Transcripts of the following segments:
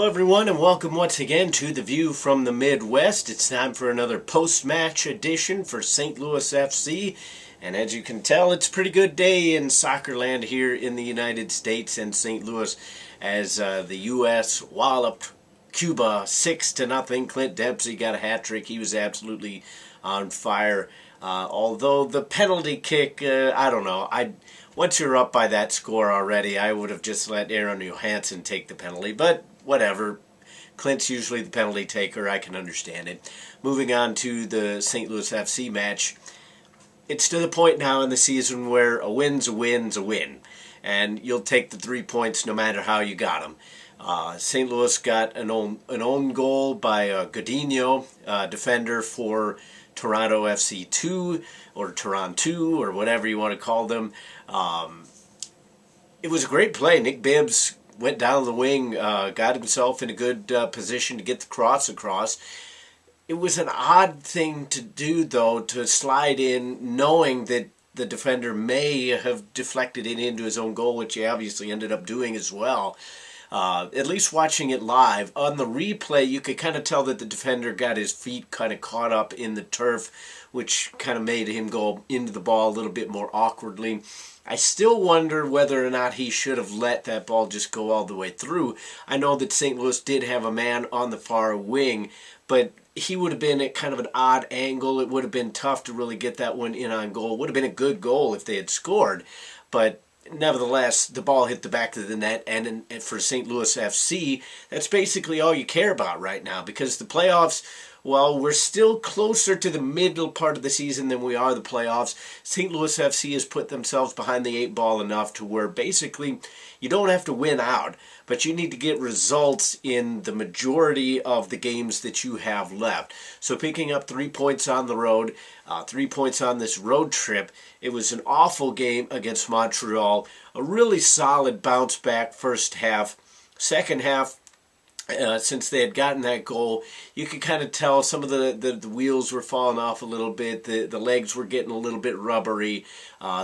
Hello everyone and welcome once again to The View from the Midwest. It's time for another post-match edition for St. Louis FC. And as you can tell, it's a pretty good day in soccer land here in the United States and St. Louis as the U.S. walloped Cuba 6-0. Clint Dempsey got a hat trick. He was absolutely on fire. Although the penalty kick, I don't know. Once you're up by that score already, I would have just let Aaron Johansson take the penalty. But whatever. Clint's usually the penalty taker. I can understand it. Moving on to the St. Louis FC match. It's to the point now in the season where a win's a win's a win. And you'll take the 3 points no matter how you got them. St. Louis got an own goal by Godinho, defender for Toronto FC 2 or Toron2 or whatever you want to call them. It was a great play. Nick Bibbs went down the wing, got himself in a good position to get the cross across. It was an odd thing to do, though, to slide in knowing that the defender may have deflected it into his own goal, which he obviously ended up doing as well. At least watching it live, on the replay, you could kind of tell that the defender got his feet kind of caught up in the turf, which kind of made him go into the ball a little bit more awkwardly. I still wonder whether or not he should have let that ball just go all the way through. I know that St. Louis did have a man on the far wing, but he would have been at kind of an odd angle. It would have been tough to really get that one in on goal. It would have been a good goal if they had scored, but nevertheless, the ball hit the back of the net, and for St. Louis FC, that's basically all you care about right now, because the playoffs, well, we're still closer to the middle part of the season than we are the playoffs. St. Louis FC has put themselves behind the 8 ball enough to where basically you don't have to win out, but you need to get results in the majority of the games that you have left. So picking up 3 points on the road, 3 points on this road trip, it was an awful game against Montreal. A really solid bounce back first half. Second half, since they had gotten that goal, you could kind of tell some of the wheels were falling off a little bit. The legs were getting a little bit rubbery.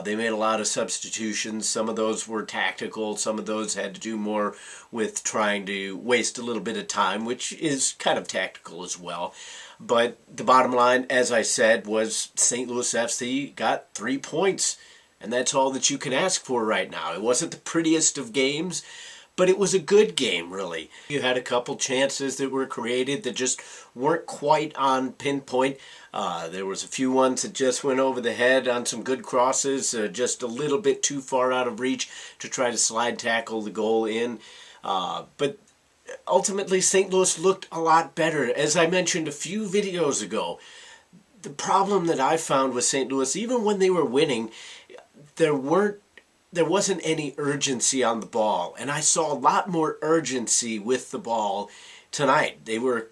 They made a lot of substitutions. Some of those were tactical. Some of those had to do more with trying to waste a little bit of time, which is kind of tactical as well. But the bottom line, as I said, was St. Louis FC got 3 points. And that's all that you can ask for right now. It wasn't the prettiest of games, but it was a good game, really. You had a couple chances that were created that just weren't quite on pinpoint. There was a few ones that just went over the head on some good crosses, just a little bit too far out of reach to try to slide tackle the goal in. But ultimately, St. Louis looked a lot better. As I mentioned a few videos ago, the problem that I found with St. Louis, even when they were winning, there wasn't any urgency on the ball, and I saw a lot more urgency with the ball tonight. They were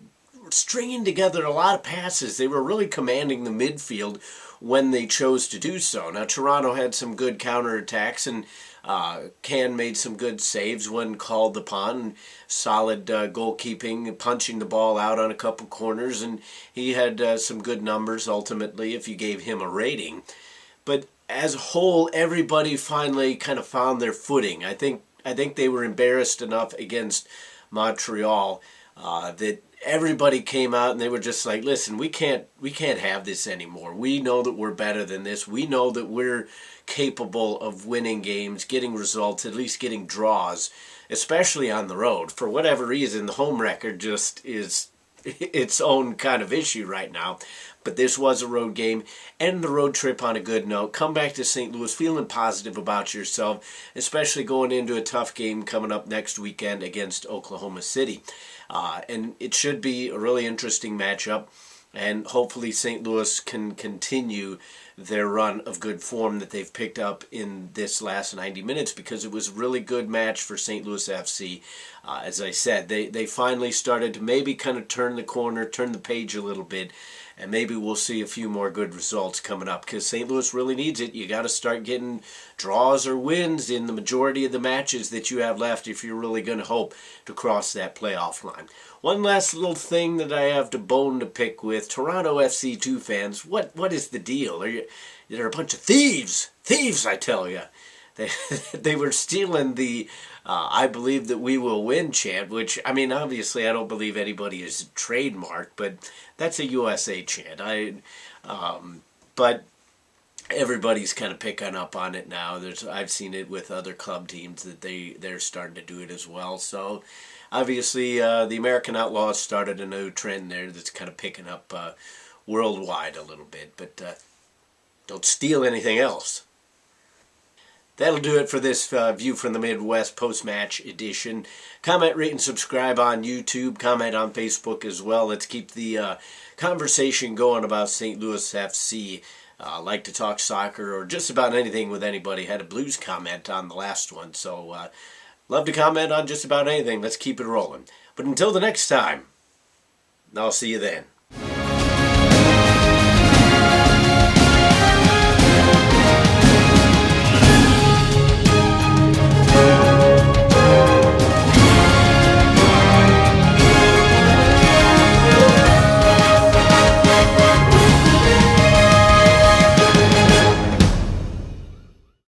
stringing together a lot of passes. They were really commanding the midfield when they chose to do so. Now, Toronto had some good counterattacks, and Can made some good saves when called upon. Solid goalkeeping, punching the ball out on a couple corners, and he had some good numbers ultimately if you gave him a rating. But as a whole, everybody finally kind of found their footing. I think they were embarrassed enough against Montreal that everybody came out and they were just like, listen, we can't have this anymore. We know that we're better than this. We know that we're capable of winning games, getting results, at least getting draws, especially on the road. For whatever reason, the home record just is its own kind of issue right now. But this was a road game. End the road trip on a good note. Come back to St. Louis feeling positive about yourself, especially going into a tough game coming up next weekend against Oklahoma City. And it should be a really interesting matchup. And hopefully St. Louis can continue their run of good form that they've picked up in this last 90 minutes, because it was a really good match for St. Louis FC. As I said, they finally started to maybe kind of turn the corner, turn the page a little bit, and maybe we'll see a few more good results coming up, because St. Louis really needs it. You got to start getting draws or wins in the majority of the matches that you have left if you're really going to hope to cross that playoff line. One last little thing that I have to bone to pick with Toronto FC 2 fans. What is the deal? They're a bunch of thieves. Thieves, I tell you. they were stealing the "I believe that we will win" chant, which, I mean, obviously I don't believe anybody is trademarked, but that's a USA chant. But everybody's kind of picking up on it now. I've seen it with other club teams that they're starting to do it as well. So obviously the American Outlaws started a new trend there that's kind of picking up worldwide a little bit. But don't steal anything else. That'll do it for this View from the Midwest post-match edition. Comment, rate, and subscribe on YouTube. Comment on Facebook as well. Let's keep the conversation going about St. Louis FC. Like to talk soccer or just about anything with anybody. Had a Blues comment on the last one. So love to comment on just about anything. Let's keep it rolling. But until the next time, I'll see you then.